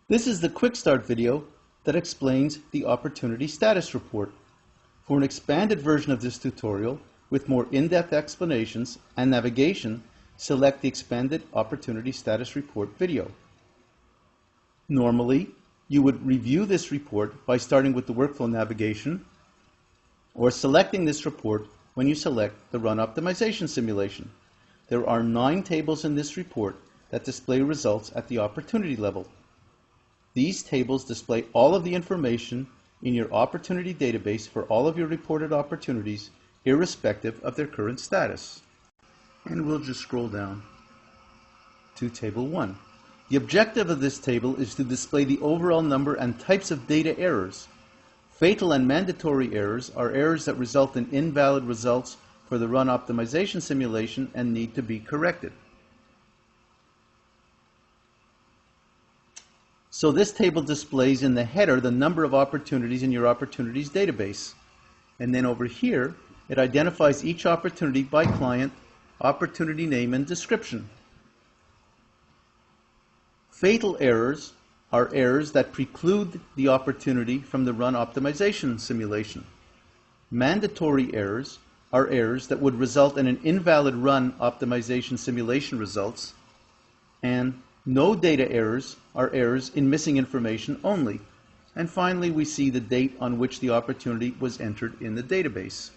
This is the quick start video that explains the Opportunity Status Report. For an expanded version of this tutorial with more in-depth explanations and navigation, select the expanded Opportunity Status Report video. Normally, you would review this report by starting with the workflow navigation or selecting this report when you select the Run Optimization simulation. There are 9 tables in this report that display results at the opportunity level. These tables display all of the information in your opportunity database for all of your reported opportunities, irrespective of their current status. And we'll just scroll down to Table 1. The objective of this table is to display the overall number and types of data errors. Fatal and mandatory errors are errors that result in invalid results for the Run Optimization simulation and need to be corrected. So this table displays in the header the number of opportunities in your opportunities database. And then over here, it identifies each opportunity by client, opportunity name, and description. Fatal errors are errors that preclude the opportunity from the Run Optimization simulation. Mandatory errors are errors that would result in an invalid Run Optimization simulation results, and no data errors are errors in missing information only. And finally, we see the date on which the opportunity was entered in the database.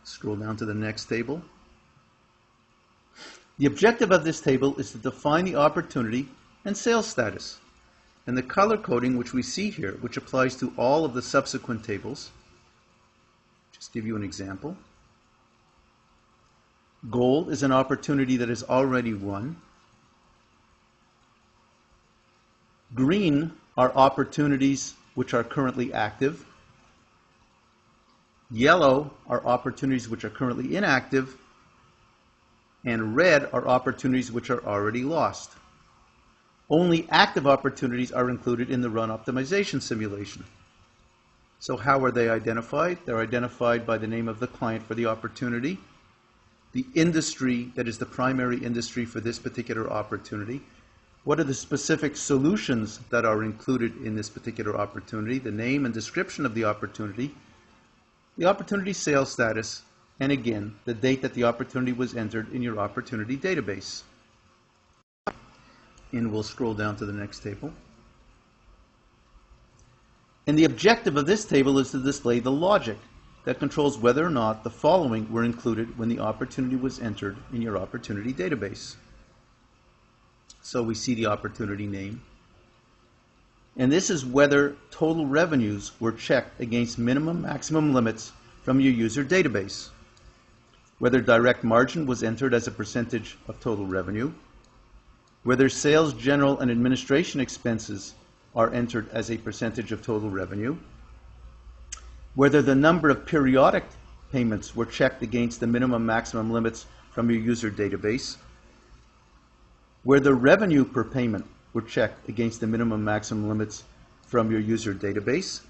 Scroll down to the next table. The objective of this table is to define the opportunity and sales status. And the color coding which we see here, which applies to all of the subsequent tables, just give you an example. Gold is an opportunity that is already won. Green are opportunities which are currently active. Yellow are opportunities which are currently inactive. And red are opportunities which are already lost. Only active opportunities are included in the Run Optimization simulation. So how are they identified? They're identified by the name of the client for the opportunity, the industry that is the primary industry for this particular opportunity, what are the specific solutions that are included in this particular opportunity, the name and description of the opportunity sales status, and again, the date that the opportunity was entered in your opportunity database. And we'll scroll down to the next table. And the objective of this table is to display the logic that controls whether or not the following were included when the opportunity was entered in your opportunity database. So we see the opportunity name. And this is whether total revenues were checked against minimum maximum limits from your user database, whether direct margin was entered as a percentage of total revenue, whether sales, general, and administration expenses are entered as a percentage of total revenue, whether the number of periodic payments were checked against the minimum maximum limits from your user database, whether revenue per payment were checked against the minimum maximum limits from your user database,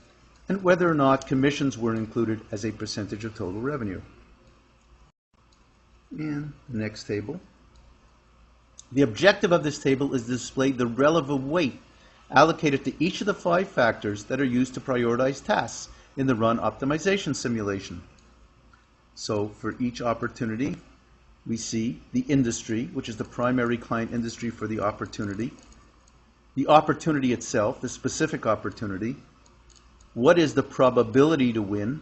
and whether or not commissions were included as a percentage of total revenue. And the next table. The objective of this table is to display the relative weight allocated to each of the 5 factors that are used to prioritize tasks in the Run Optimization simulation. So for each opportunity, we see the industry, which is the primary client industry for the opportunity itself, the specific opportunity, what is the probability to win,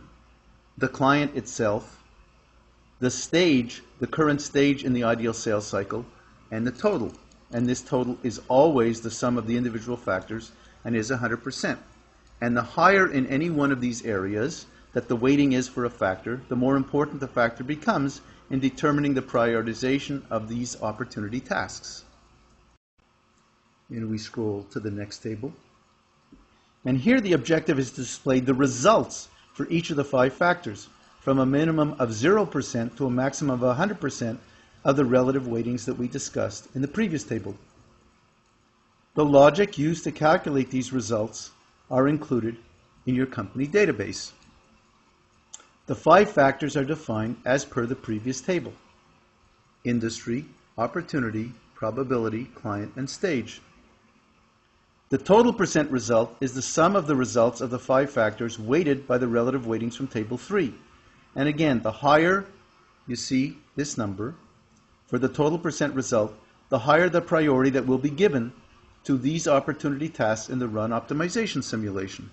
the client itself, the stage, the current stage in the ideal sales cycle, and the total. And this total is always the sum of the individual factors and is 100%. And the higher in any one of these areas that the weighting is for a factor, the more important the factor becomes in determining the prioritization of these opportunity tasks. And we scroll to the next table. And here the objective is to display the results for each of the 5 factors, from a minimum of 0% to a maximum of 100% of the relative weightings that we discussed in the previous table. The logic used to calculate these results are included in your company database. The 5 factors are defined as per the previous table: industry, opportunity, probability, client, and stage. The total percent result is the sum of the results of the 5 factors weighted by the relative weightings from Table 3. And again, the higher you see this number for the total percent result, the higher the priority that will be given to these opportunity tasks in the run optimization simulation.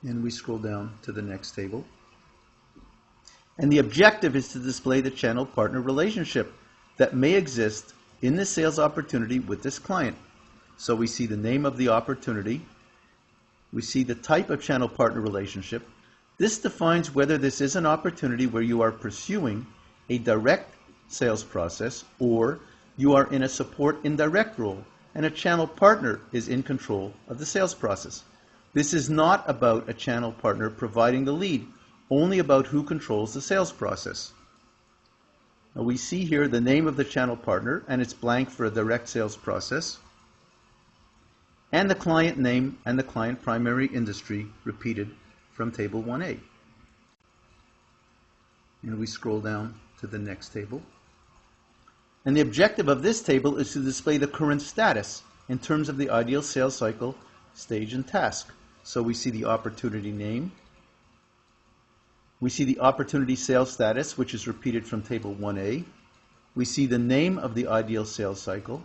And we scroll down to the next table. And the objective is to display the channel partner relationship that may exist in this sales opportunity with this client. So we see the name of the opportunity. We see the type of channel partner relationship. This defines whether this is an opportunity where you are pursuing a direct sales process or you are in a support indirect role and a channel partner is in control of the sales process. This is not about a channel partner providing the lead, only about who controls the sales process. Now we see here the name of the channel partner, and it's blank for a direct sales process, and the client name and the client primary industry repeated from Table 1A. And we scroll down to the next table. And the objective of this table is to display the current status in terms of the ideal sales cycle, stage, and task. So we see the opportunity name. We see the opportunity sales status, which is repeated from Table 1A. We see the name of the ideal sales cycle.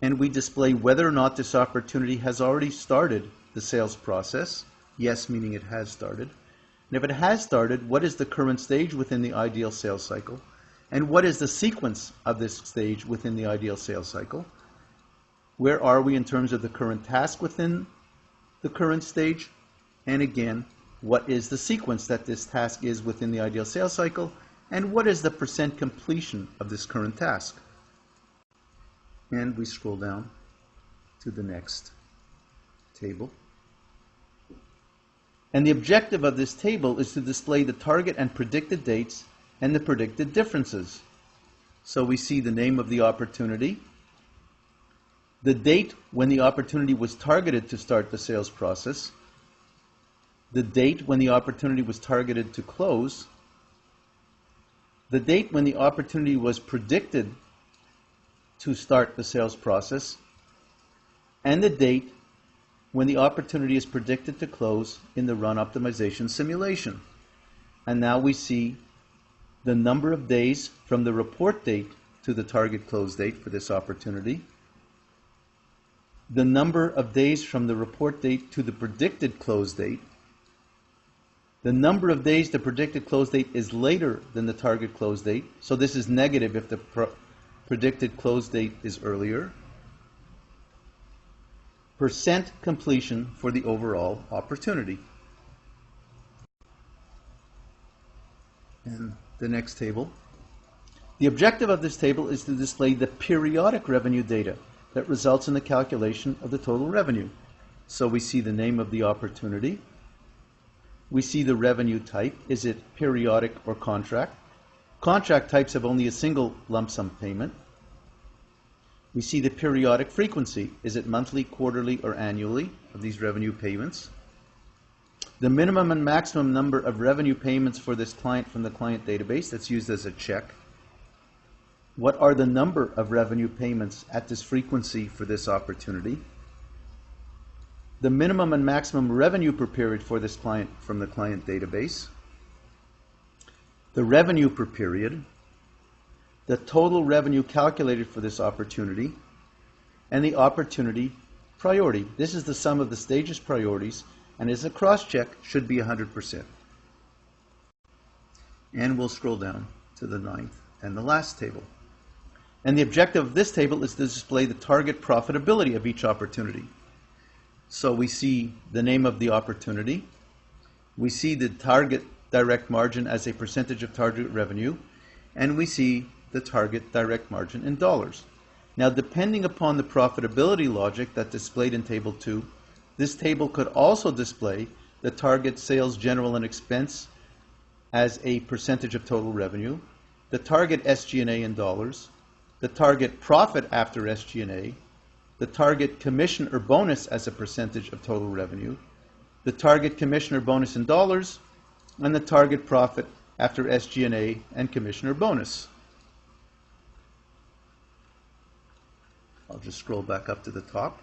And we display whether or not this opportunity has already started the sales process. Yes, meaning it has started. And if it has started, what is the current stage within the ideal sales cycle? And what is the sequence of this stage within the ideal sales cycle? Where are we in terms of the current task within the current stage? And again, what is the sequence that this task is within the ideal sales cycle? And what is the percent completion of this current task? And we scroll down to the next table. And the objective of this table is to display the target and predicted dates and the predicted differences. So we see the name of the opportunity, the date when the opportunity was targeted to start the sales process, the date when the opportunity was targeted to close, the date when the opportunity was predicted to start the sales process, and the date when the opportunity is predicted to close in the run optimization simulation. And now we see the number of days from the report date to the target close date for this opportunity, the number of days from the report date to the predicted close date, the number of days the predicted close date is later than the target close date, so this is negative if the predicted close date is earlier, percent completion for the overall opportunity. And the next table. The objective of this table is to display the periodic revenue data that results in the calculation of the total revenue. So we see the name of the opportunity. We see the revenue type. Is it periodic or contract? Contract types have only a single lump sum payment. We see the periodic frequency. Is it monthly, quarterly, or annually of these revenue payments? The minimum and maximum number of revenue payments for this client from the client database, that's used as a check. What are the number of revenue payments at this frequency for this opportunity? The minimum and maximum revenue per period for this client from the client database. The revenue per period. The total revenue calculated for this opportunity. And the opportunity priority. This is the sum of the stages priorities, and as a cross-check should be 100%. And we'll scroll down to the 9th and the last table. And the objective of this table is to display the target profitability of each opportunity. So we see the name of the opportunity. We see the target direct margin as a percentage of target revenue, and we see the target direct margin in dollars. Now, depending upon the profitability logic that's displayed in Table 2, this table could also display the target sales, general, and expense as a percentage of total revenue, the target SG&A in dollars, the target profit after SG&A, the target commission or bonus as a percentage of total revenue, the target commission or bonus in dollars, and the target profit after SG&A and commission or bonus. I'll just scroll back up to the top.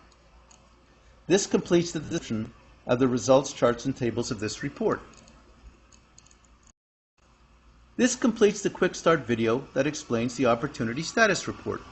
This completes the description of the results, charts, and tables of this report. This completes the quick start video that explains the Opportunity Status Report.